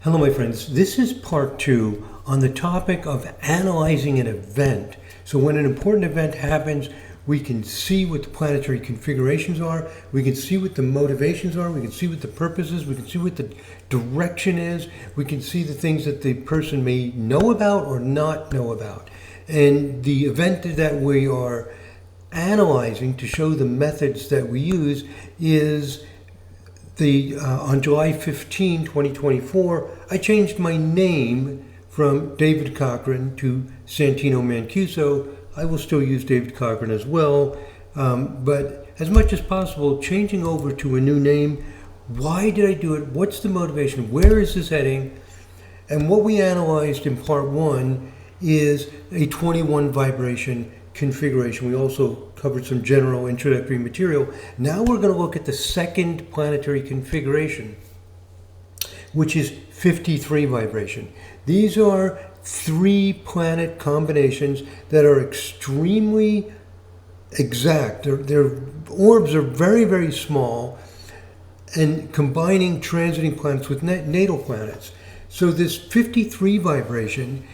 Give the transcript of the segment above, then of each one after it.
Hello, my friends. This is part 2 on the topic of analyzing an event. So when an important event happens, we can see what the planetary configurations are, we can see what the motivations are, we can see what the purpose is, we can see what the direction is, we can see the things that the person may know about or not know about. And the event that we are analyzing to show the methods that we use is on July 15, 2024, I changed my name from David Cochran to Santino Mancuso. I will still use David Cochran as well, but as much as possible, changing over to a new name. Why did I do it? What's the motivation? Where is this heading? And what we analyzed in part 1 is a 21 vibration configuration. We also covered some general introductory material. Now we're going to look at the second planetary configuration, which is 53 vibration. These are 3 planet combinations that are extremely exact. Their orbs are very, very small and combining transiting planets with natal planets. So this 53 vibration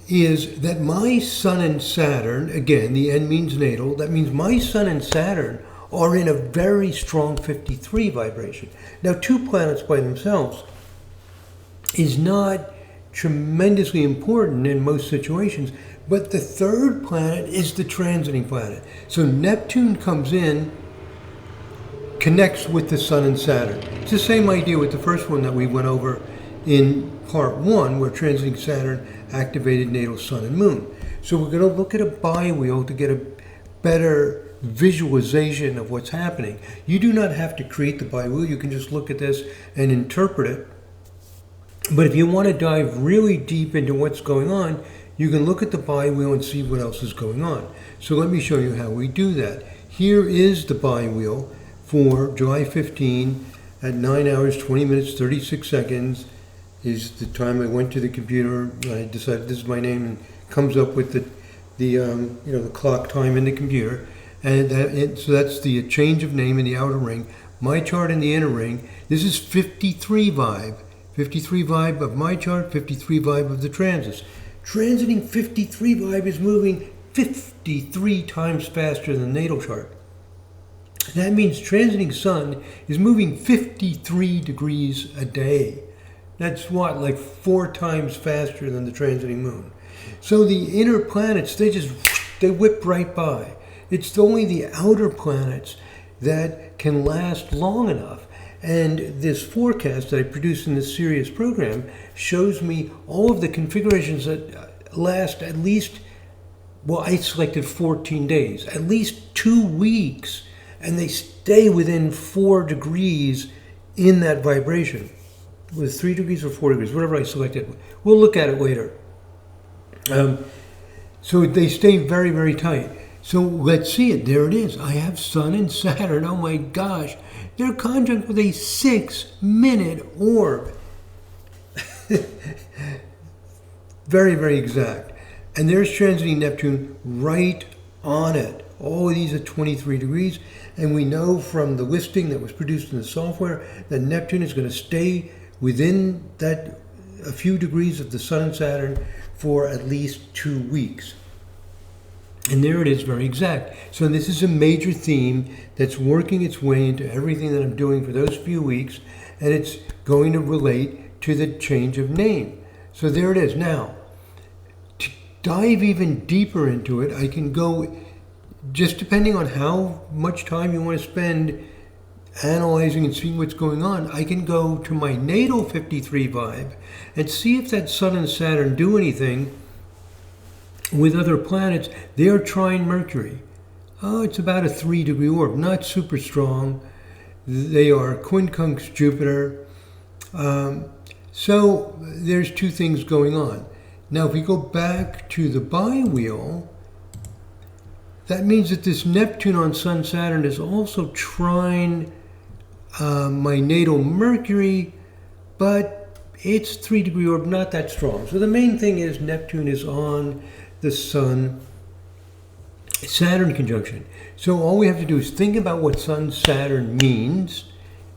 is that my Sun and Saturn, again, the N means natal, that means my Sun and Saturn are in a very strong 53 vibration. Now, 2 planets by themselves is not tremendously important in most situations, but the third planet is the transiting planet. So Neptune comes in, connects with the Sun and Saturn. It's the same idea with the first one that we went over in part 1, where transiting Saturn activated natal Sun and Moon. So we're going to look at a bi-wheel to get a better visualization of what's happening. You do not have to create the bi-wheel. You can just look at this and interpret it. But if you want to dive really deep into what's going on, you can look at the bi-wheel and see what else is going on. So let me show you how we do that. Here is the bi-wheel for July 15 at 9 hours, 20 minutes, 36 seconds. Is the time I went to the computer. I decided this is my name, and comes up with the clock time in the computer, and so that's the change of name in the outer ring. My chart in the inner ring. This is 53 vibe, 53 vibe of my chart, 53 vibe of the transits. Transiting 53 vibe is moving 53 times faster than the natal chart. That means transiting Sun is moving 53 degrees a day. That's like 4 times faster than the transiting Moon. So the inner planets, they whip right by. It's only the outer planets that can last long enough. And this forecast that I produced in the Sirius program shows me all of the configurations that last at least, I selected 14 days, at least 2 weeks, and they stay within 4 degrees in that vibration. With 3 degrees or 4 degrees, whatever I selected. We'll look at it later. So they stay very, very tight. So let's see it. There it is. I have Sun and Saturn. Oh my gosh. They're conjunct with a 6-minute orb. Very, very exact. And there's transiting Neptune right on it. All of these are 23 degrees. And we know from the listing that was produced in the software that Neptune is going to stay within that a few degrees of the Sun and Saturn for at least 2 weeks. And there it is, very exact. So this is a major theme that's working its way into everything that I'm doing for those few weeks, and it's going to relate to the change of name. So there it is. Now, to dive even deeper into it, I can go, just depending on how much time you want to spend analyzing and seeing what's going on, I can go to my natal 53 vibe and see if that Sun and Saturn do anything with other planets. They are trine Mercury. It's about a 3-degree orb, not super strong. They are quincunx Jupiter. So there's 2 things going on. Now, if we go back to the bi-wheel, that means that this Neptune on Sun Saturn is also trine my natal Mercury, but it's 3-degree orb, not that strong. So the main thing is Neptune is on the Sun Saturn conjunction. So all we have to do is think about what Sun Saturn means.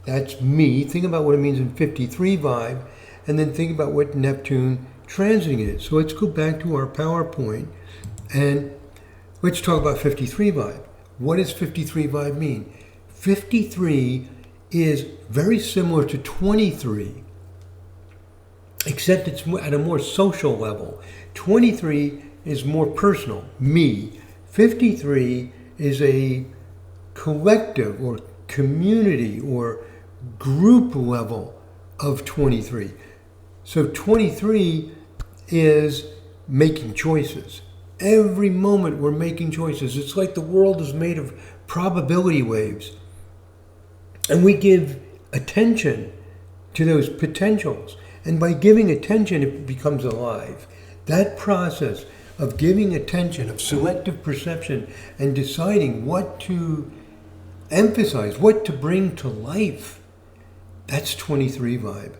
That's me. Think about what it means in 53 vibe. and then think about what Neptune transiting is. So let's go back to our PowerPoint and let's talk about 53 vibe. What does 53 vibe mean? 53 is very similar to 23, except it's at a more social level. 23 is more personal, me. 53 is a collective or community or group level of 23. So 23 is making choices. Every moment we're making choices. It's like the world is made of probability waves. And we give attention to those potentials. And by giving attention, it becomes alive. That process of giving attention, of selective perception, and deciding what to emphasize, what to bring to life, that's 23 vibe.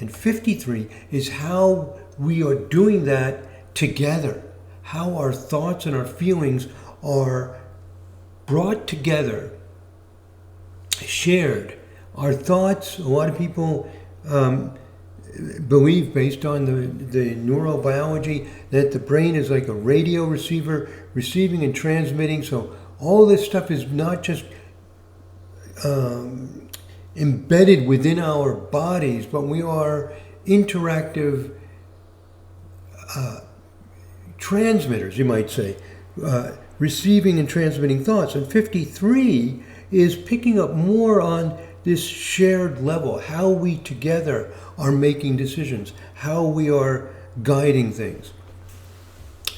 And 53 is how we are doing that together, how our thoughts and our feelings are brought together, shared. Our thoughts, a lot of people believe, based on the neurobiology, that the brain is like a radio receiver, receiving and transmitting. So all this stuff is not just embedded within our bodies, but we are interactive transmitters, you might say, receiving and transmitting thoughts. And 53 is picking up more on this shared level, how we together are making decisions, how we are guiding things.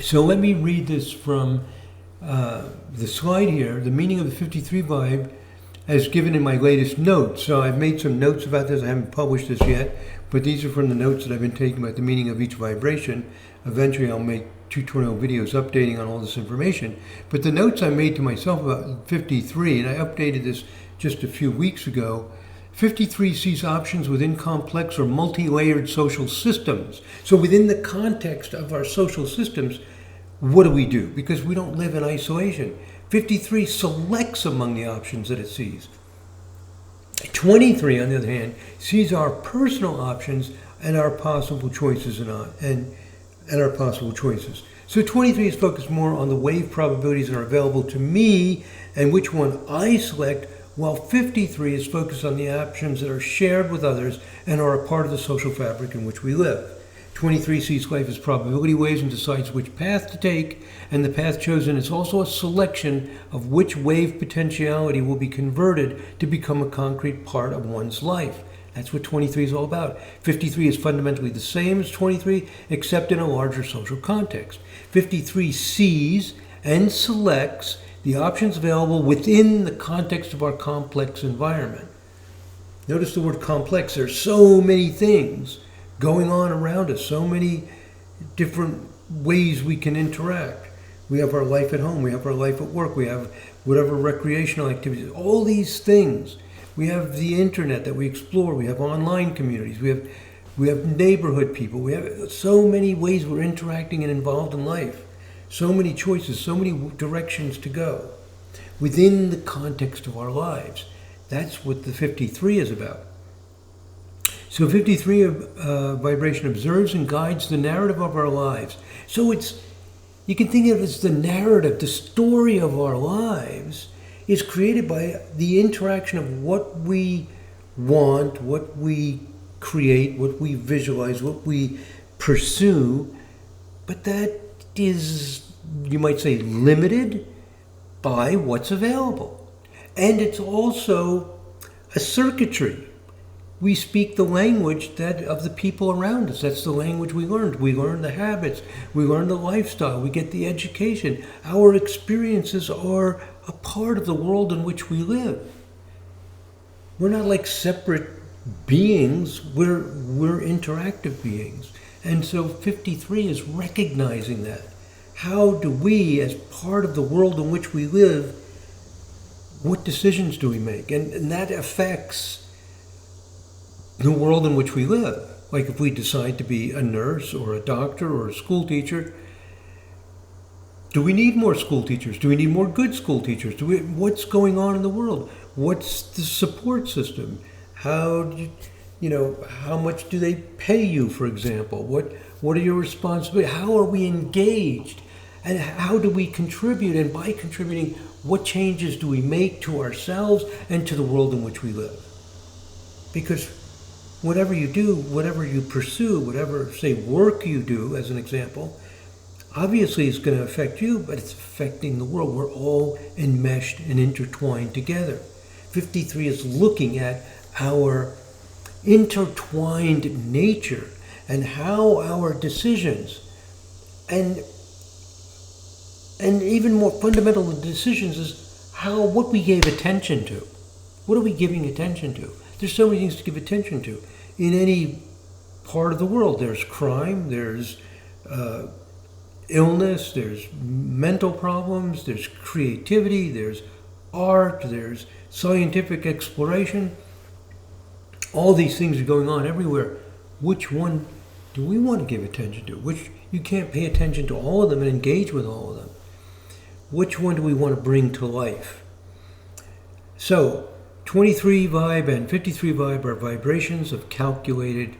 So let me read this from the slide here, the meaning of the 53 vibe as given in my latest notes. So I've made some notes about this. I haven't published this yet, but these are from the notes that I've been taking about the meaning of each vibration. Eventually I'll make tutorial videos updating on all this information. But the notes I made to myself about 53, and I updated this just a few weeks ago, 53 sees options within complex or multi-layered social systems. So within the context of our social systems, what do we do? Because we don't live in isolation. 53 selects among the options that it sees. 23, on the other hand, sees our personal options and our possible choices and our possible choices. So 23 is focused more on the wave probabilities that are available to me and which one I select, while 53 is focused on the options that are shared with others and are a part of the social fabric in which we live. 23 sees life as probability waves and decides which path to take, and the path chosen is also a selection of which wave potentiality will be converted to become a concrete part of one's life. That's what 23 is all about. 53 is fundamentally the same as 23, except in a larger social context. 53 sees and selects the options available within the context of our complex environment. Notice the word complex. There's so many things going on around us, so many different ways we can interact. We have our life at home, we have our life at work, we have whatever recreational activities, all these things. We have the internet that we explore, we have online communities, we have neighborhood people, we have so many ways we're interacting and involved in life, so many choices, so many directions to go within the context of our lives. That's what the 53 is about. So 53 vibration observes and guides the narrative of our lives. So you can think of it as the narrative, the story of our lives is created by the interaction of what we want, what we create, what we visualize, what we pursue. But that is, you might say, limited by what's available. And it's also a circuitry. We speak the language of the people around us. That's the language we learned. We learn the habits. We learn the lifestyle. We get the education. Our experiences are a part of the world in which we live. We're not like separate beings. We're interactive beings. And so 53 is recognizing that. How do we, as part of the world in which we live, what decisions do we make? And that affects the world in which we live. Like if we decide to be a nurse or a doctor or a school teacher, do we need more school teachers? Do we need more good school teachers? What's going on in the world? What's the support system? How how much do they pay you, for example? What are your responsibilities? How are we engaged? And how do we contribute? And by contributing, what changes do we make to ourselves and to the world in which we live? Because whatever you do, whatever you pursue, whatever, say, work you do, as an example, obviously it's going to affect you, but it's affecting the world. We're all enmeshed and intertwined together. 53 is looking at our intertwined nature and how our decisions and even more fundamental than decisions is what we gave attention to. What are we giving attention to? There's so many things to give attention to. In any part of the world, there's crime, there's illness, there's mental problems, there's creativity, there's art, there's scientific exploration. All these things are going on everywhere. Which one do we want to give attention to? You can't pay attention to all of them and engage with all of them. Which one do we want to bring to life? So, 23 vibe and 53 vibe are vibrations of calculated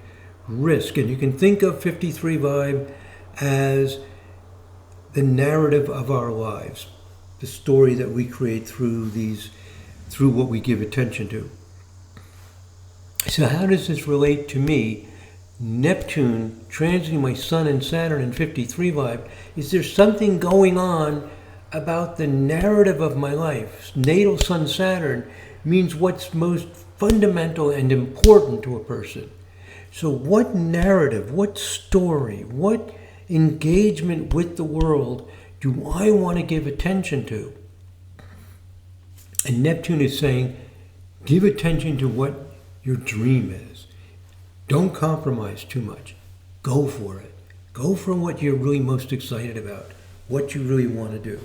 risk. And you can think of 53 vibe as the narrative of our lives, the story that we create through what we give attention to. So how does this relate to me? Neptune transiting my Sun and Saturn in 53 vibe. Is there something going on about the narrative of my life? Natal Sun Saturn means what's most fundamental and important to a person. So what narrative, what story, what engagement with the world do I want to give attention to? And Neptune is saying, give attention to what your dream is. Don't compromise too much. Go for it. Go for what you're really most excited about, what you really want to do.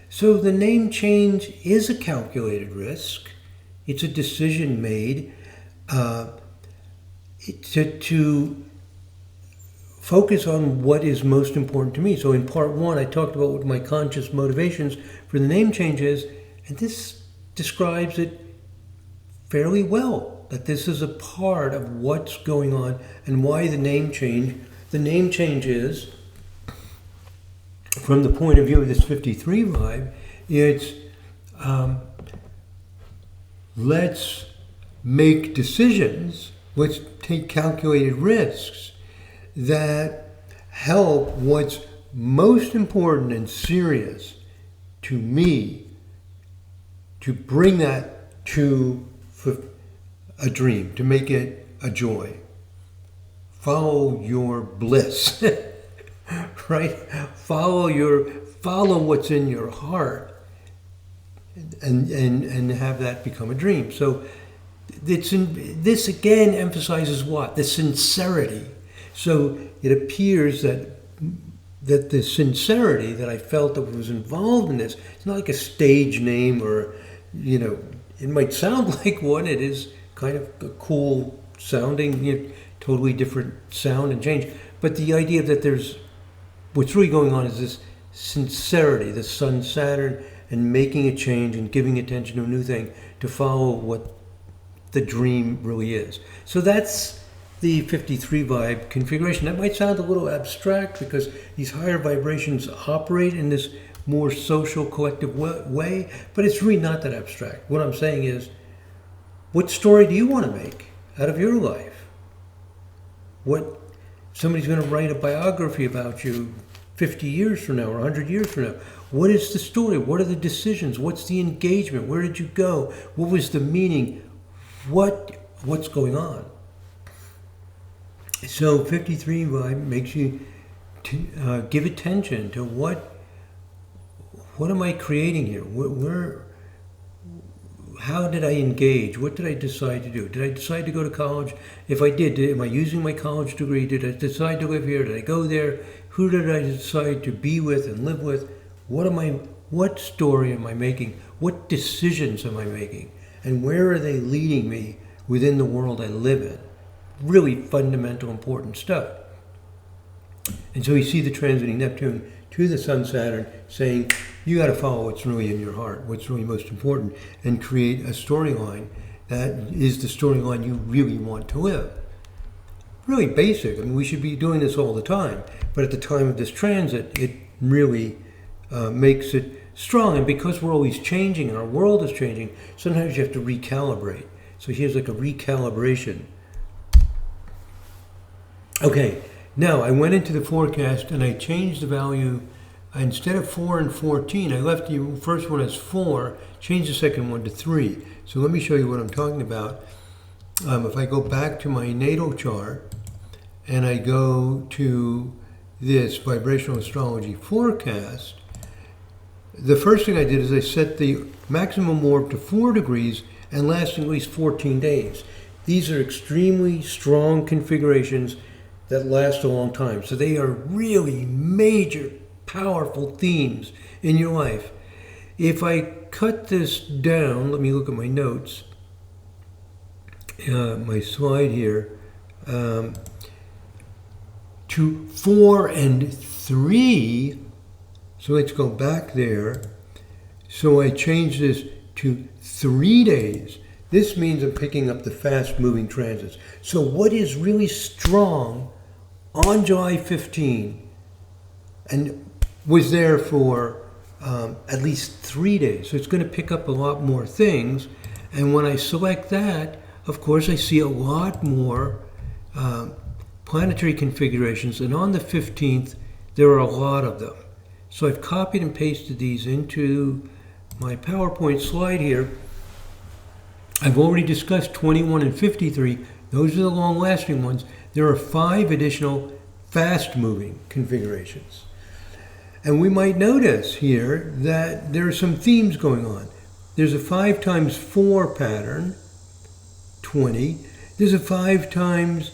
So the name change is a calculated risk. It's a decision made to focus on what is most important to me. So in part one, I talked about what my conscious motivations for the name change is, and this describes it fairly well, that this is a part of what's going on and why the name change. The name change is, from the point of view of this 53 vibe, it's let's make decisions, let's take calculated risks that help what's most important and serious to me, to bring that to a dream, to make it a joy. Follow your bliss, right? Follow what's in your heart, and have that become a dream. So this again emphasizes what? The sincerity. So it appears that the sincerity that I felt that was involved in this, it's not like a stage name or, it might sound like one. It is kind of a cool sounding, totally different sound and change. But the idea that what's really going on is this sincerity, the Sun, Saturn, and making a change and giving attention to a new thing to follow what the dream really is. So that's the 53 vibe configuration. That might sound a little abstract because these higher vibrations operate in this more social, collective way, but it's really not that abstract. What I'm saying is, what story do you want to make out of your life? Somebody's going to write a biography about you 50 years from now or 100 years from now. What is the story? What are the decisions? What's the engagement? Where did you go? What was the meaning? What's going on? So 53 vibe makes you give attention to what am I creating here? How did I engage? What did I decide to do? Did I decide to go to college? If I did, am I using my college degree? Did I decide to live here? Did I go there? Who did I decide to be with and live with? What story am I making? What decisions am I making? And where are they leading me within the world I live in? Really fundamental, important stuff. And so you see the transiting Neptune to the Sun, Saturn, saying you got to follow what's really in your heart, what's really most important, and create a storyline that is the storyline you really want to live. Really basic. I mean, we should be doing this all the time. But at the time of this transit, it really makes it strong. And because we're always changing and our world is changing, sometimes you have to recalibrate. So here's like a recalibration. Okay, now I went into the forecast and I changed the value. Instead of 4 and 14, I left the first one as 4, changed the second one to 3. So let me show you what I'm talking about. If I go back to my natal chart and I go to this Vibrational Astrology Forecast, the first thing I did is I set the maximum warp to 4 degrees and lasting at least 14 days. These are extremely strong configurations that last a long time. So they are really major, powerful themes in your life. If I cut this down, let me look at my notes, my slide here, to 4 and 3, so let's go back there. So I changed this to 3 days. This means I'm picking up the fast-moving transits. So what is really strong on July 15 and was there for at least 3 days. So it's going to pick up a lot more things. And when I select that, of course, I see a lot more planetary configurations. And on the 15th, there are a lot of them. So I've copied and pasted these into my PowerPoint slide here. I've already discussed 21 and 53. Those are the long-lasting ones. There are 5 additional fast-moving configurations. And we might notice here that there are some themes going on. There's a 5 times 4 pattern, 20. There's a 5 times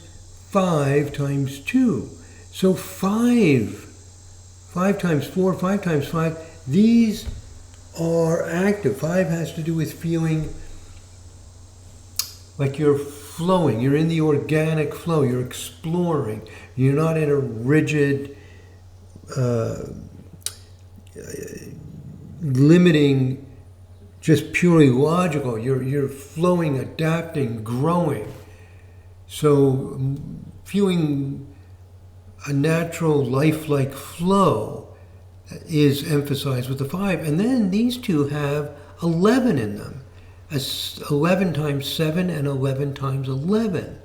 5 times 2. So 5 times 4, 5 times 5, these are active. 5 has to do with feeling like you're flowing. You're in the organic flow. You're exploring. You're not in a rigid, limiting, just purely logical. You're flowing, adapting, growing. So feeling a natural lifelike flow is emphasized with the 5. And then these two have 11 in them. 11 times 7 and 11 times 11.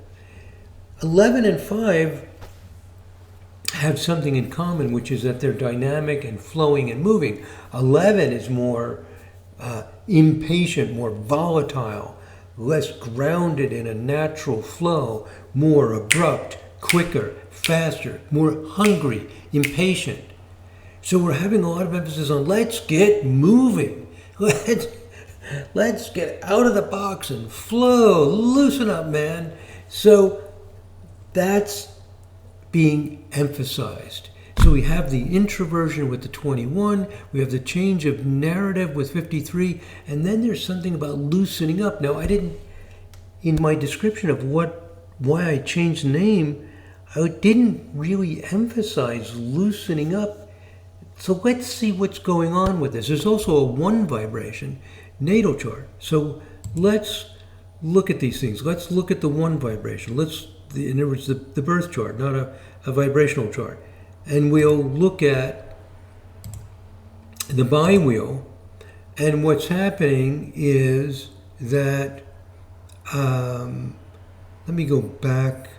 11 and 5 have something in common, which is that they're dynamic and flowing and moving. 11 is more impatient, more volatile, less grounded in a natural flow, more abrupt, quicker, faster, more hungry, impatient. So we're having a lot of emphasis on let's get moving. Let's get out of the box and flow. Loosen up, man. So that's being emphasized. So we have the introversion with the 21, we have the change of narrative with 53, and then there's something about loosening up. Now, I didn't, in my description of why I changed the name, I didn't really emphasize loosening up. So let's see what's going on with this. There's also a 1 vibration natal chart. So let's look at these things. Let's look at the 1 vibration. In other words, the birth chart, not a vibrational chart. And we'll look at the biwheel. And what's happening is that, let me go back.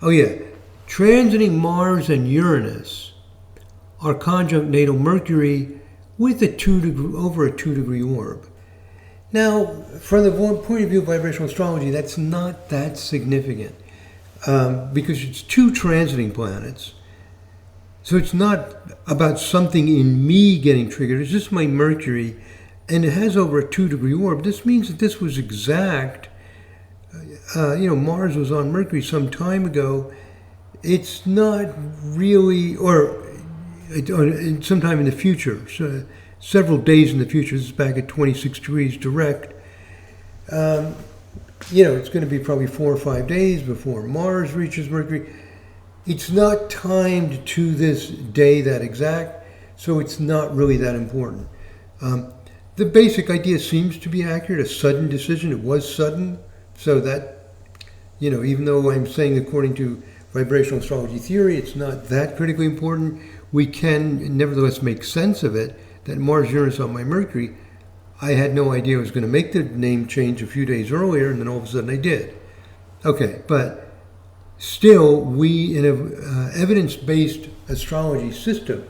Oh yeah, transiting Mars and Uranus are conjunct natal Mercury with over a 2 degree orb. Now, from the point of view of vibrational astrology, that's not that significant because it's 2 transiting planets. So it's not about something in me getting triggered. It's just my Mercury, and it has over a 2 degree orb. This means that this was exact. Mars was on Mercury some time ago. It's not really, or sometime in the future. So, several days in the future. This is back at 26 degrees direct. It's going to be probably 4 or 5 days before Mars reaches Mercury. It's not timed to this day that exact, so it's not really that important. The basic idea seems to be accurate. A sudden decision. It was sudden. So that, even though I'm saying according to vibrational astrology theory, it's not that critically important, we can nevertheless make sense of it, that Mars Uranus on my Mercury, I had no idea I was going to make the name change a few days earlier, and then all of a sudden I did. Okay, but still, we, in an evidence-based astrology system,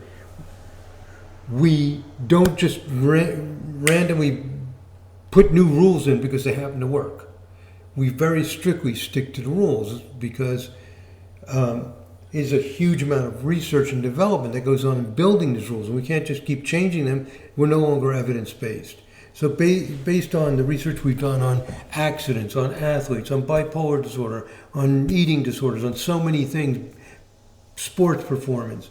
we don't just randomly put new rules in because they happen to work. We very strictly stick to the rules because there's a huge amount of research and development that goes on in building these rules, and we can't just keep changing them. We're no longer evidence-based. So based on the research we've done on accidents, on athletes, on bipolar disorder, on eating disorders, on so many things, sports performance,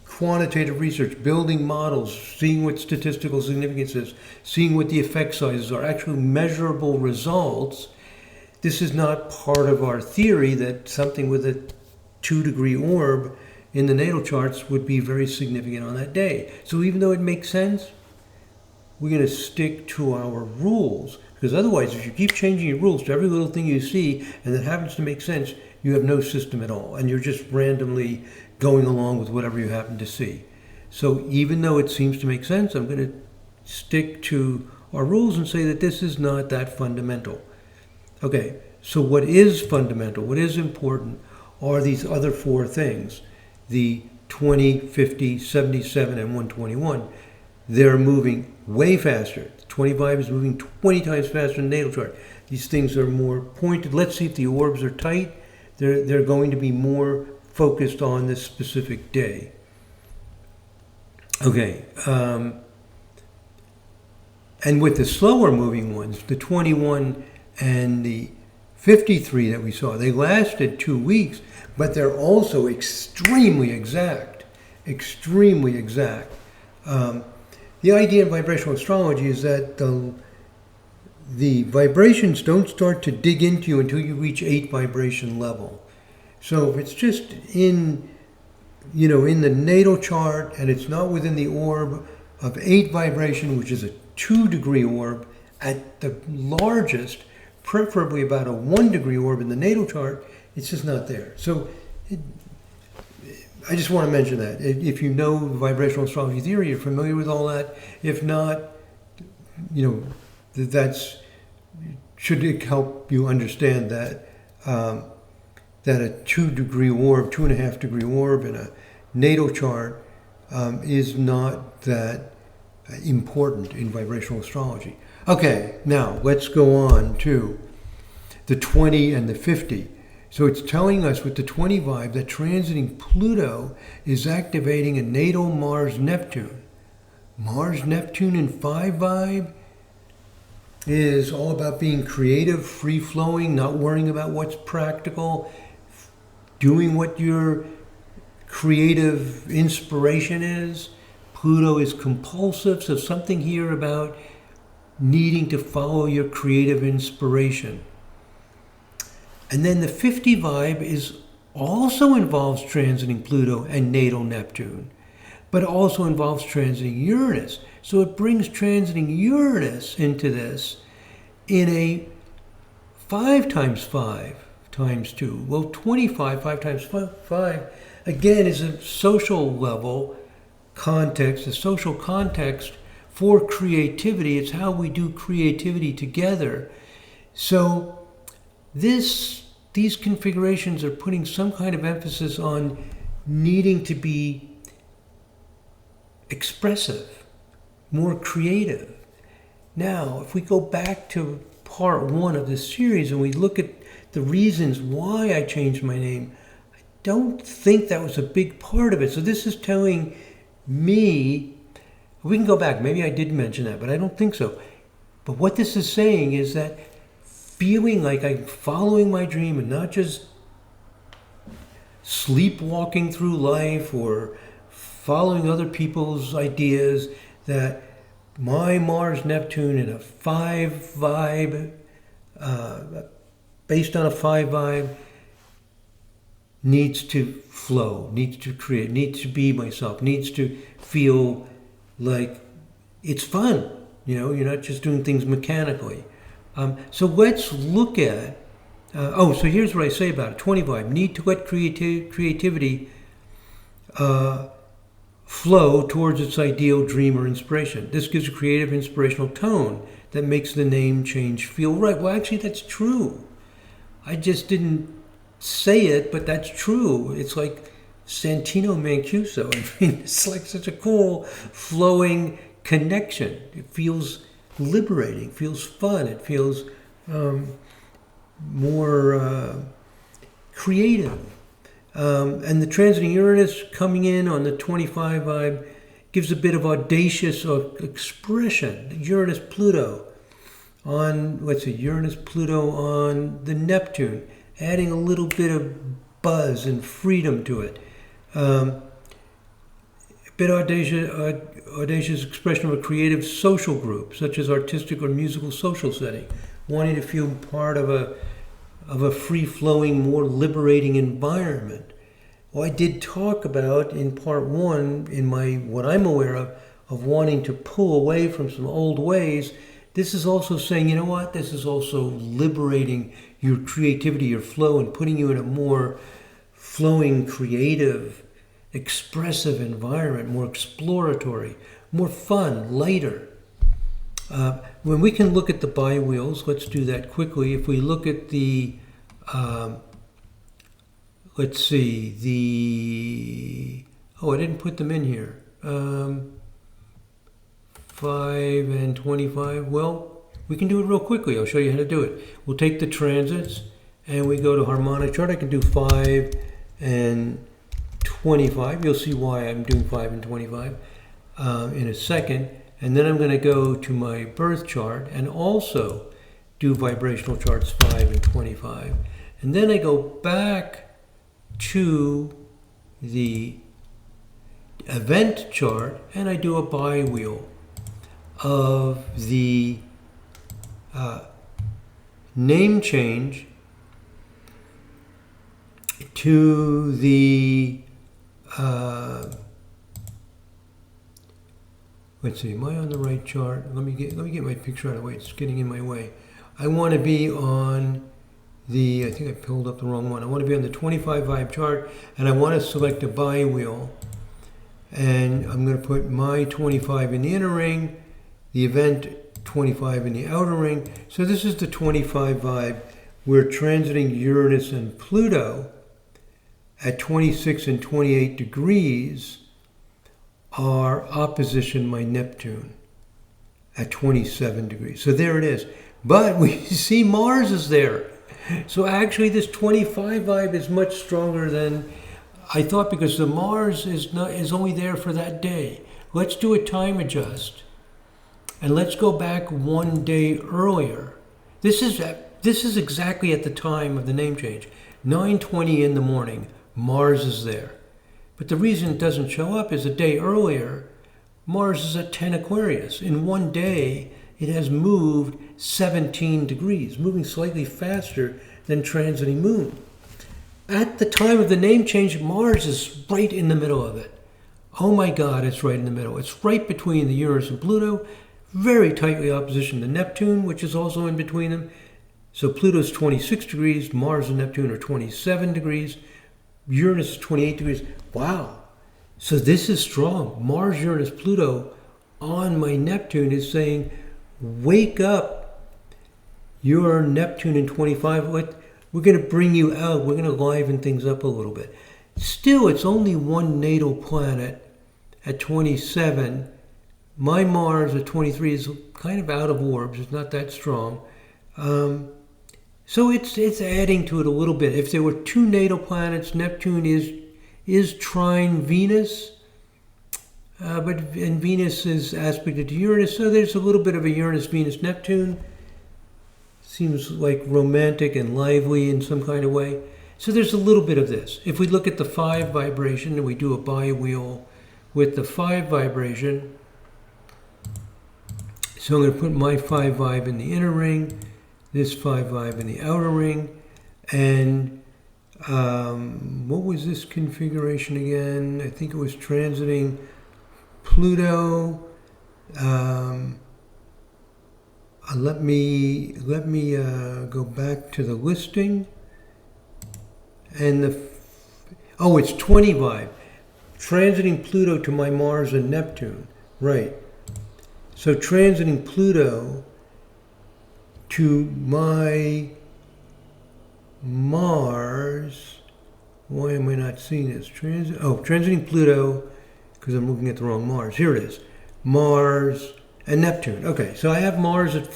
quantitative research, building models, seeing what statistical significance is, seeing what the effect sizes are, actually measurable results. This is not part of our theory that something with a 2-degree orb in the natal charts would be very significant on that day. So even though it makes sense, we're going to stick to our rules, because otherwise, if you keep changing your rules to every little thing you see and that happens to make sense, you have no system at all, and you're just randomly going along with whatever you happen to see. So even though it seems to make sense, I'm going to stick to our rules and say that this is not that fundamental. Okay, so what is fundamental, what is important, are these other 4 things. The 20, 50, 77, and 121. They're moving way faster. 25 is moving 20 times faster than the natal chart. These things are more pointed. Let's see if the orbs are tight. They're going to be more focused on this specific day. Okay. And with the slower moving ones, the 21 and the 53 that we saw, they lasted 2 weeks, but they're also extremely exact. Extremely exact. The idea in vibrational astrology is that the vibrations don't start to dig into you until you reach 8 vibration level. So if it's just in the natal chart and it's not within the orb of 8 vibration, which is a 2-degree orb at the largest, preferably about a 1-degree orb in the natal chart, it's just not there. So I just want to mention that. If you know vibrational astrology theory, you're familiar with all that. If not, that's should help you understand that that a 2-degree orb, 2.5-degree orb in a natal chart is not that important in vibrational astrology. Okay, now let's go on to the 20 and the 50. So it's telling us with the 20 vibe that transiting Pluto is activating a natal Mars-Neptune. Mars-Neptune in 5 vibe is all about being creative, free-flowing, not worrying about what's practical, doing what your creative inspiration is. Pluto is compulsive, so something here about needing to follow your creative inspiration. And then the 50 vibe also involves transiting Pluto and natal Neptune, but also involves transiting Uranus. So it brings transiting Uranus into this in a 5 times 5 times 2. Well, 25, 5 times 5, again, is a social level context, a social context for creativity. It's how we do creativity together. So these configurations are putting some kind of emphasis on needing to be expressive, more creative. Now, if we go back to part 1 of this series and we look at the reasons why I changed my name, I don't think that was a big part of it. So this is telling me, we can go back, maybe I did mention that, but I don't think so. But what this is saying is that feeling like I'm following my dream and not just sleepwalking through life or following other people's ideas, that my Mars-Neptune in a 5 vibe, based on a 5 vibe, needs to flow, needs to create, needs to be myself, needs to feel like it's fun. You're not just doing things mechanically. So let's look at, so here's what I say about it. 25, need to let creativity flow towards its ideal dream or inspiration. This gives a creative, inspirational tone that makes the name change feel right. Well, actually, that's true. I just didn't say it, but that's true. It's like Santino Mancuso. I mean, it's like such a cool, flowing connection. It feels liberating, feels fun. It feels more creative. And the transiting Uranus coming in on the 25 vibe gives a bit of audacious expression. Uranus-Pluto on, Uranus-Pluto on the Neptune, adding a little bit of buzz and freedom to it. A bit audacious expression of a creative social group, such as artistic or musical social setting, wanting to feel part of a free-flowing, more liberating environment. Well, I did talk about in part one, in my what I'm aware of wanting to pull away from some old ways. This is also saying, you know what? This is also liberating your creativity, your flow, and putting you in a more flowing, creative, expressive environment, more exploratory, more fun, lighter. When we can look at the bi-wheels, let's do that quickly. If we look at the, I didn't put them in here. 5 and 25. Well, we can do it real quickly. I'll show you how to do it. We'll take the transits and we go to harmonic chart. I can do 5 and 25. You'll see why I'm doing 5 and 25 in a second. And then I'm going to go to my birth chart and also do vibrational charts 5 and 25. And then I go back to the event chart and I do a bi-wheel of the name change to the am I on the right chart? Let me get my picture out of the way. It's getting in my way. I want to be on the, I think I pulled up the wrong one. I want to be on the 25 vibe chart and I want to select a bi-wheel. And I'm going to put my 25 in the inner ring, the event 25 in the outer ring. So this is the 25 vibe. We're transiting Uranus and Pluto at 26 and 28 degrees are opposition my Neptune at 27 degrees. So there it is. But we see Mars is there. So actually this 25 vibe is much stronger than I thought because the Mars is only there for that day. Let's do a time adjust. And let's go back one day earlier. This is exactly at the time of the name change. 9:20 in the morning, Mars is there. But the reason it doesn't show up is a day earlier, Mars is at 10 Aquarius. In one day, it has moved 17 degrees, moving slightly faster than transiting Moon. At the time of the name change, Mars is right in the middle of it. Oh my God, it's right in the middle. It's right between the Uranus and Pluto, very tightly opposition to Neptune, which is also in between them. So Pluto's 26 degrees, Mars and Neptune are 27 degrees, Uranus is 28 degrees. Wow. So this is strong. Mars, Uranus, Pluto on my Neptune is saying, wake up. Your Neptune in 25, we're going to bring you out. We're going to liven things up a little bit. Still, it's only one natal planet at 27. My Mars at 23 is kind of out of orbs. It's not that strong. So it's adding to it a little bit. If there were two natal planets, Neptune is trine Venus, and Venus is aspected to Uranus, so there's a little bit of a Uranus-Venus-Neptune. Seems like romantic and lively in some kind of way. So there's a little bit of this. If we look at the 5 vibration and we do a bi-wheel with the 5 vibration, so I'm going to put my 5 vibe in the inner ring, this 5 vibe in the outer ring, and what was this configuration again? I think it was transiting Pluto, Let me go back to the listing. And it's 20 vibe. Transiting Pluto to my Mars and Neptune. Right. So transiting Pluto to my Mars. Why am I not seeing this? Transiting Pluto, because I'm looking at the wrong Mars. Here it is. Mars and Neptune. Okay, so I have Mars at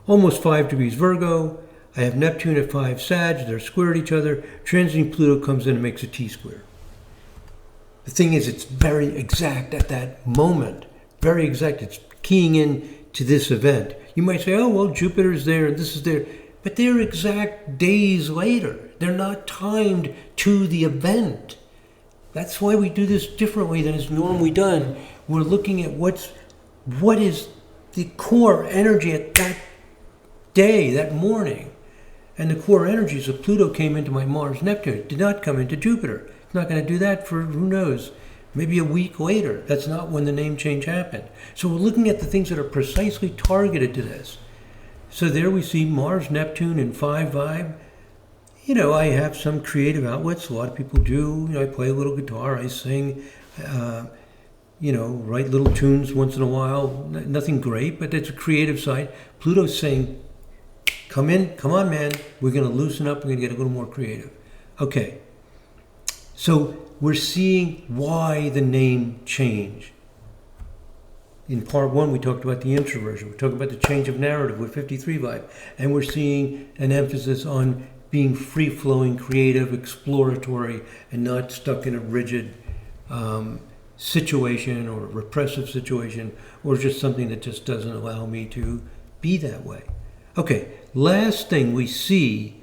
almost 5 degrees Virgo. I have Neptune at 5 Sag. They're square at each other. Transiting Pluto comes in and makes a T-square. The thing is, it's very exact at that moment. Very exact. It's keying in to this event. You might say, oh, well, Jupiter's there and this is there. But they're exact days later. They're not timed to the event. That's why we do this differently than is normally done. We're looking at what is the core energy at that day, that morning. And the core energies of Pluto came into my Mars, Neptune. It did not come into Jupiter. It's not going to do that for, who knows, maybe a week later. That's not when the name change happened. So we're looking at the things that are precisely targeted to this. So there we see Mars, Neptune, and 5 vibe. You know, I have some creative outlets. A lot of people do. You know, I play a little guitar. I sing. Write little tunes once in a while. Nothing great, but it's a creative side. Pluto's saying, come on, man. We're going to loosen up. We're going to get a little more creative. Okay. So we're seeing why the name change. In part 1, we talked about the introversion. We talked about the change of narrative with 53 vibe. And we're seeing an emphasis on being free-flowing, creative, exploratory, and not stuck in a rigid situation or a repressive situation, or just something that just doesn't allow me to be that way. Okay, last thing we see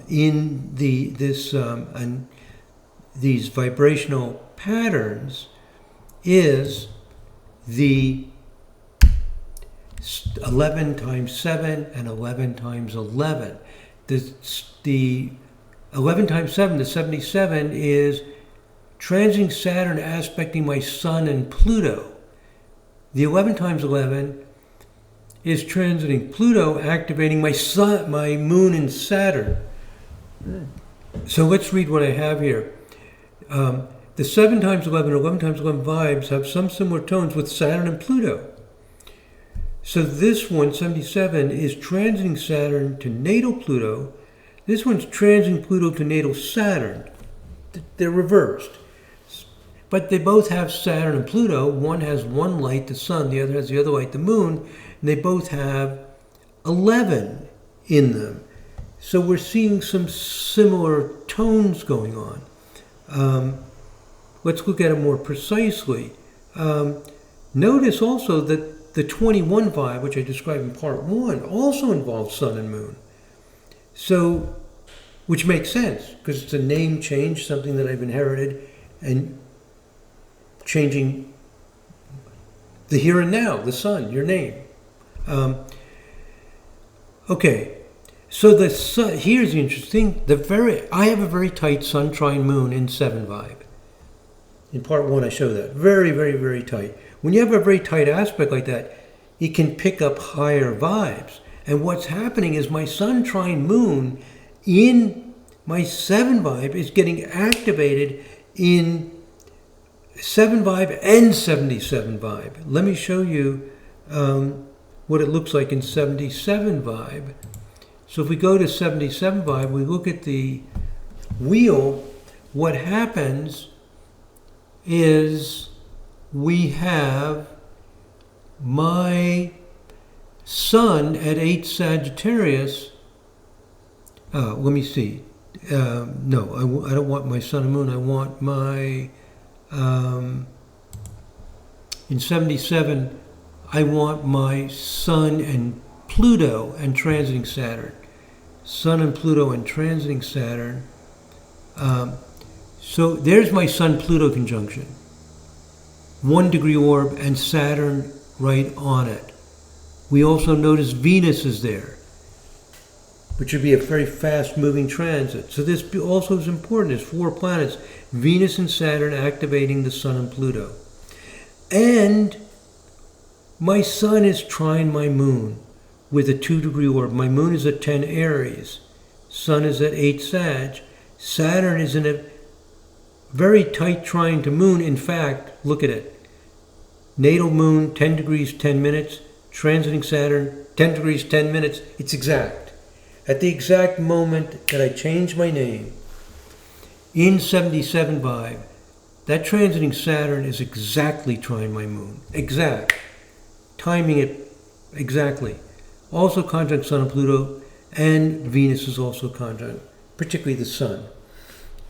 in these vibrational patterns is the 11 times 7 and 11 times 11. The 11 times 7, the 77, is transiting Saturn aspecting my Sun and Pluto. The 11 times 11 is transiting Pluto activating my Sun, my Moon and Saturn. So let's read what I have here. The 7 times 11 and 11 times 11 vibes have some similar tones with Saturn and Pluto. So this one, 77, is transiting Saturn to natal Pluto. This one's transiting Pluto to natal Saturn. They're reversed. But they both have Saturn and Pluto. One has one light, the Sun. The other has the other light, the Moon. And they both have 11 in them. So we're seeing some similar tones going on. Let's look at it more precisely. Notice also that the 21 vibe, which I described in part 1, also involves Sun and Moon. So, which makes sense, because it's a name change, something that I've inherited, and changing the here and now, the Sun, your name. Okay, so the Sun, here's the interesting, I have a very tight Sun trine Moon in 7 vibe. In part 1, I show that. Very, very, very tight. When you have a very tight aspect like that, it can pick up higher vibes. And what's happening is my Sun trine Moon in my 7 vibe is getting activated in 7 vibe and 77 vibe. Let me show you what it looks like in 77 vibe. So if we go to 77 vibe, we look at the wheel, what happens is we have my Sun at 8 Sagittarius. Let me see. No, I don't want my Sun and Moon. I want my, in 77, I want my Sun and Pluto and transiting Saturn. Sun and Pluto and transiting Saturn. So there's my Sun-Pluto conjunction. 1 degree orb and Saturn right on it. We also notice Venus is there, which would be a very fast-moving transit. So this also is important. There's 4 planets, Venus and Saturn activating the Sun and Pluto. And My sun is trine my moon with a 2-degree orb. My moon is at 10 Aries. Sun is at 8 Sag. Saturn is in a very tight trine to moon. In fact, look at it. Natal moon, 10 degrees, 10 minutes. Transiting Saturn, 10 degrees, 10 minutes. It's exact. At the exact moment that I changed my name, in 77 vibe, that transiting Saturn is exactly trine my moon. Exact. Timing it exactly. Also conjunct Sun and Pluto, and Venus is also conjunct, particularly the Sun.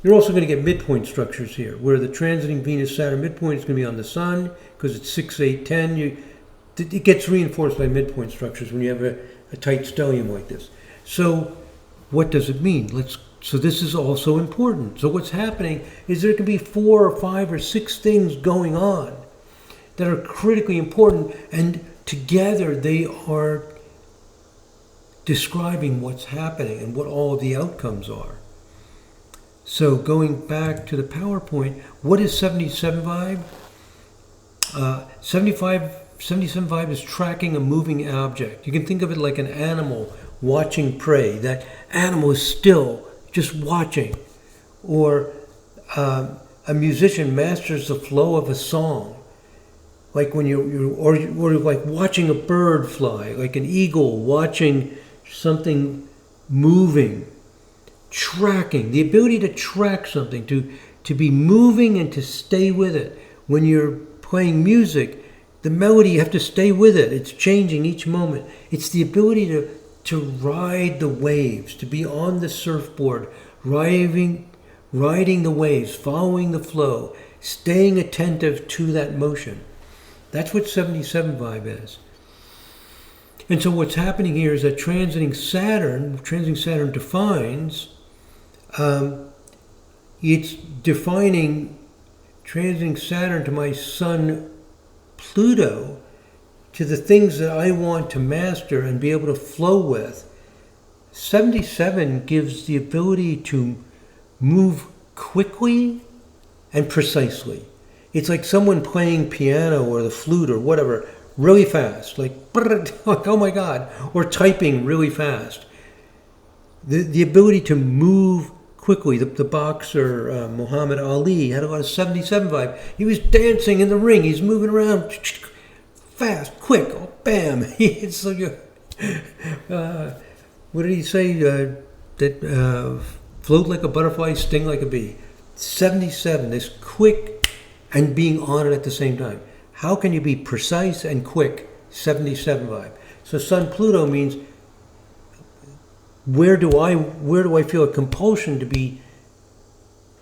You're also going to get midpoint structures here, where the transiting Venus-Saturn midpoint is going to be on the Sun, because it's 6, 8, 10. It gets reinforced by midpoint structures when you have a tight stellium like this. So what does it mean? So this is also important. So what's happening is there can be 4 or 5 or 6 things going on that are critically important, and together they are describing what's happening and what all of the outcomes are. So going back to the PowerPoint, what is 77 vibe? 77 vibe is tracking a moving object. You can think of it like an animal watching prey. That animal is still just watching. Or a musician masters the flow of a song. Like when or like watching a bird fly, like an eagle watching something moving. Tracking, the ability to track something, to be moving and to stay with it. When you're playing music, the melody, you have to stay with it. It's changing each moment. It's the ability to ride the waves, to be on the surfboard, riding the waves, following the flow, staying attentive to that motion. That's what 77 vibe is. And so what's happening here is that transiting Saturn defines, it's defining transiting Saturn to my Sun Pluto, to the things that I want to master and be able to flow with. 77 gives the ability to move quickly and precisely. It's like someone playing piano or the flute or whatever really fast, like oh my God, or typing really fast. The ability to move quickly. The boxer Muhammad Ali had a lot of 77 vibe. He was dancing in the ring. He's moving around fast, quick, oh, bam. It's like what did he say? That float like a butterfly, sting like a bee. 77, this quick and being on it at the same time. How can you be precise and quick? 77 vibe. So Sun Pluto means where do I feel a compulsion to be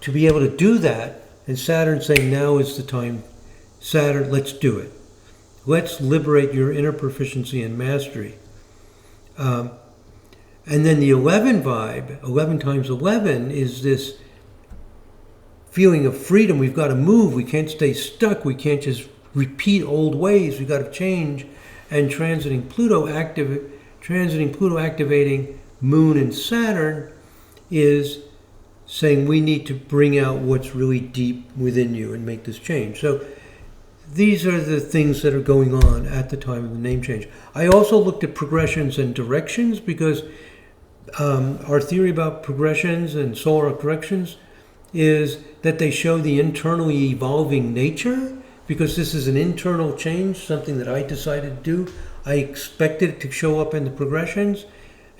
able to do that? And Saturn saying now is the time. Saturn, let's do it. Let's liberate your inner proficiency and mastery. And then the 11 vibe, 11 times 11, is this feeling of freedom. We've got to move. We can't stay stuck. We can't just repeat old ways. We've got to change. And transiting Pluto activating Moon and Saturn is saying we need to bring out what's really deep within you and make this change. So these are the things that are going on at the time of the name change. I also looked at progressions and directions because our theory about progressions and solar corrections is that they show the internally evolving nature, because this is an internal change, something that I decided to do. I expected it to show up in the progressions,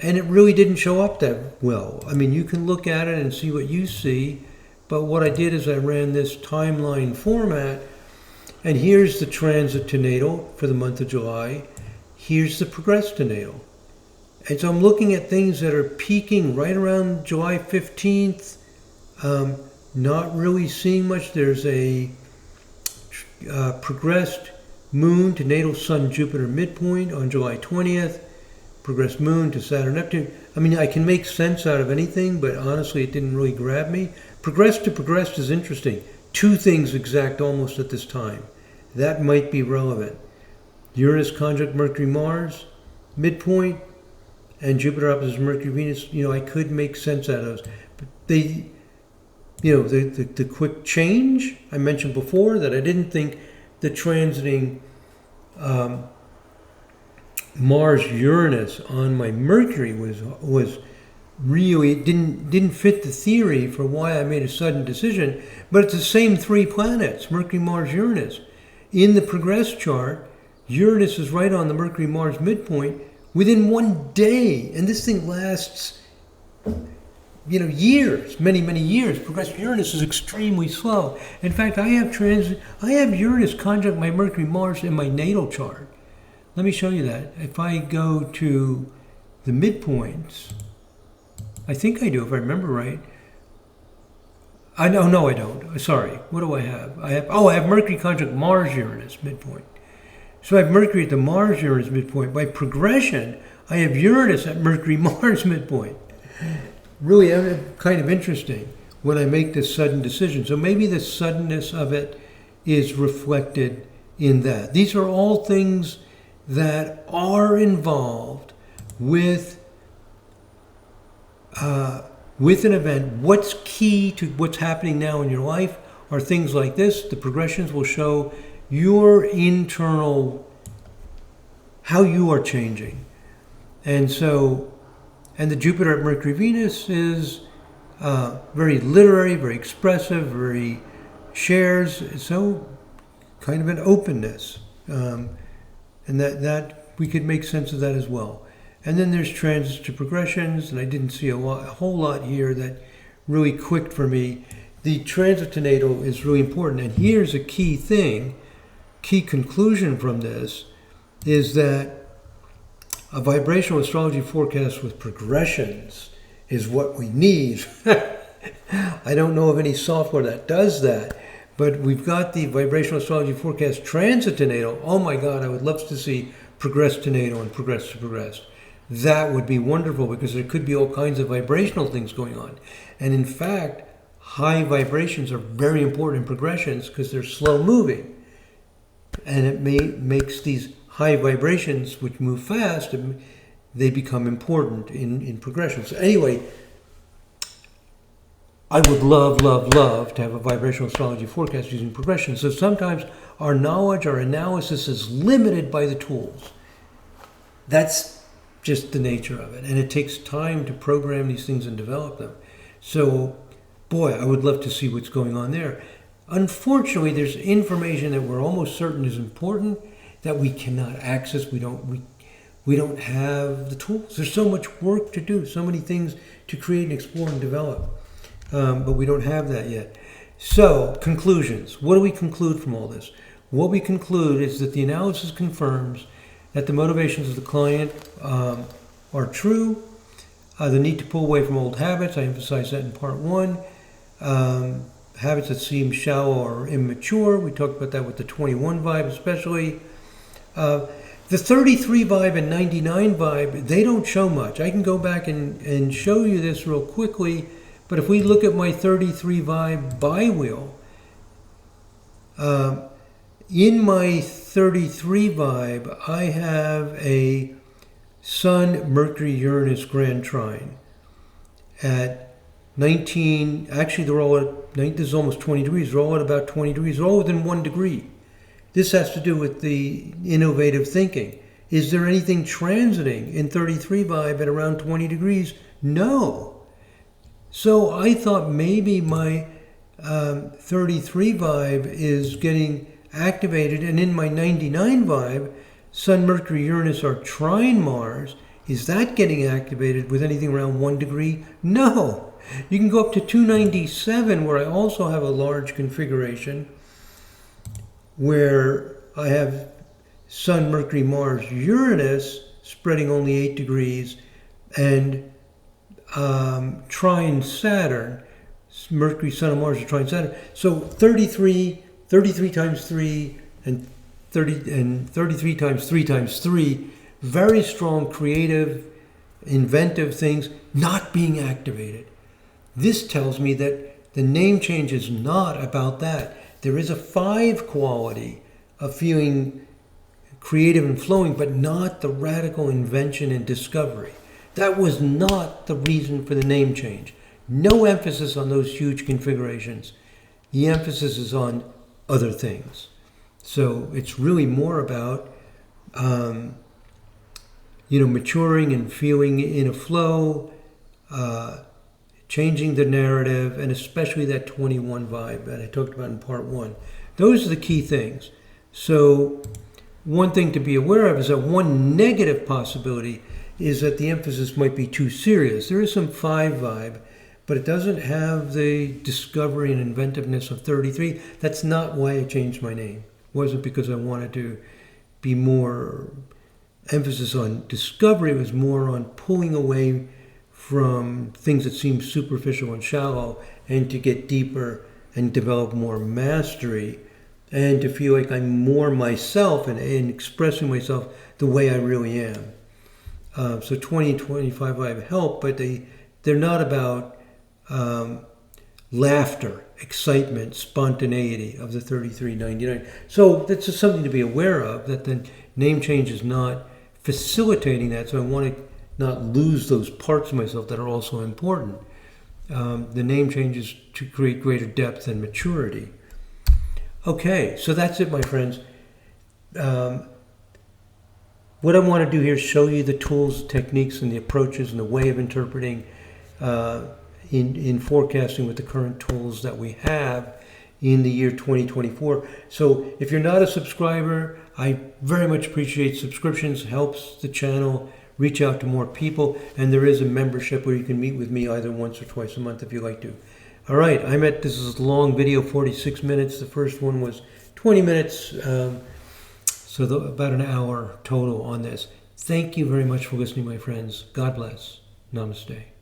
and it really didn't show up that well. I mean, you can look at it and see what you see, but what I did is I ran this timeline format, and here's the transit to natal for the month of July. Here's the progress to natal. And so I'm looking at things that are peaking right around July 15th, not really seeing much. There's a progressed moon to natal Sun Jupiter midpoint on July 20th, progressed moon to Saturn Neptune. I mean, I can make sense out of anything, but honestly, it didn't really grab me. Progressed to progressed is interesting. Two things exact almost at this time. That might be relevant. Uranus conjunct Mercury Mars, midpoint, and Jupiter opposite Mercury Venus. I could make sense out of those. But they, the quick change, I mentioned before that I didn't think the transiting Mars-Uranus on my Mercury was really, it didn't fit the theory for why I made a sudden decision, but it's the same three planets, Mercury, Mars, Uranus. In the progress chart, Uranus is right on the Mercury-Mars midpoint within 1 day, and this thing lasts, years, many, many years. Progressive Uranus is extremely slow. In fact, I have Uranus conjunct my Mercury, Mars in my natal chart. Let me show you that. If I go to the midpoints, I think I do, if I remember right. No, I don't. Sorry. What do I have? I have Mercury conjunct Mars, Uranus midpoint. So I have Mercury at the Mars, Uranus midpoint. By progression, I have Uranus at Mercury, Mars midpoint. Really kind of interesting when I make this sudden decision. So maybe the suddenness of it is reflected in that. These are all things that are involved with an event. What's key to what's happening now in your life are things like this. The progressions will show your internal, how you are changing. And the Jupiter at Mercury Venus is very literary, very expressive, very shares, so kind of an openness. And that we could make sense of that as well. And then there's transits to progressions, and I didn't see a whole lot here that really clicked for me. The transit to natal is really important, and here's a key conclusion from this, is that a vibrational astrology forecast with progressions is what we need. I don't know of any software that does that, but we've got the vibrational astrology forecast transit to natal. Oh my God, I would love to see progress to natal and progress to progress. That would be wonderful, because there could be all kinds of vibrational things going on. And in fact, high vibrations are very important in progressions because they're slow moving. And it makes these high vibrations, which move fast, they become important in progressions. So anyway, I would love to have a vibrational astrology forecast using progression. So sometimes our knowledge, our analysis is limited by the tools. That's just the nature of it. And it takes time to program these things and develop them. So, boy, I would love to see what's going on there. Unfortunately, there's information that we're almost certain is important that we cannot access. We don't have the tools. There's so much work to do, so many things to create and explore and develop. But we don't have that yet. So, conclusions. What do we conclude from all this? What we conclude is that the analysis confirms that the motivations of the client are true. The need to pull away from old habits. I emphasized that in part 1. Habits that seem shallow or immature. We talked about that with the 21 vibe especially. The 33 vibe and 99 vibe, they don't show much. I can go back and show you this real quickly. But if we look at my 33 vibe bi-wheel, in my 33 vibe, I have a Sun, Mercury, Uranus grand trine at 19. Actually, they're all at, this is almost 20 degrees. They're all at about 20 degrees. They're all within 1 degree. This has to do with the innovative thinking. Is there anything transiting in 33 vibe at around 20 degrees? No. So I thought maybe my 33 vibe is getting activated, and in my 99 vibe, Sun, Mercury, Uranus are trine Mars. Is that getting activated with anything around 1 degree? No. You can go up to 297, where I also have a large configuration, where I have Sun, Mercury, Mars, Uranus spreading only 8 degrees, and trine Saturn. Mercury, Sun, and Mars are trine Saturn. So 33 times 3, and 33 times 3 times 3, very strong, creative, inventive things not being activated. This tells me that the name change is not about that. There is a 5 quality of feeling creative and flowing, but not the radical invention and discovery. That was not the reason for the name change. No emphasis on those huge configurations. The emphasis is on other things. So it's really more about maturing and feeling in a flow, changing the narrative, and especially that 21 vibe that I talked about in part 1. Those are the key things. So one thing to be aware of is that one negative possibility is that the emphasis might be too serious. There is some 5 vibe, but it doesn't have the discovery and inventiveness of 33. That's not why I changed my name. It wasn't because I wanted to be more emphasis on discovery. It was more on pulling away from things that seem superficial and shallow, and to get deeper and develop more mastery, and to feel like I'm more myself and expressing myself the way I really am. So 20 and 25 I have helped, but they're not about laughter, excitement, spontaneity of the 3399. So that's just something to be aware of, that the name change is not facilitating that. So I want to not lose those parts of myself that are also important. The name changes to create greater depth and maturity. Okay, so that's it, my friends. What I want to do here is show you the tools, techniques, and the approaches and the way of interpreting in forecasting with the current tools that we have in the year 2024. So if you're not a subscriber, I very much appreciate subscriptions. Helps the channel reach out to more people, and there is a membership where you can meet with me either once or twice a month if you like to. All right, this is a long video, 46 minutes. The first one was 20 minutes, so about an hour total on this. Thank you very much for listening, my friends. God bless. Namaste.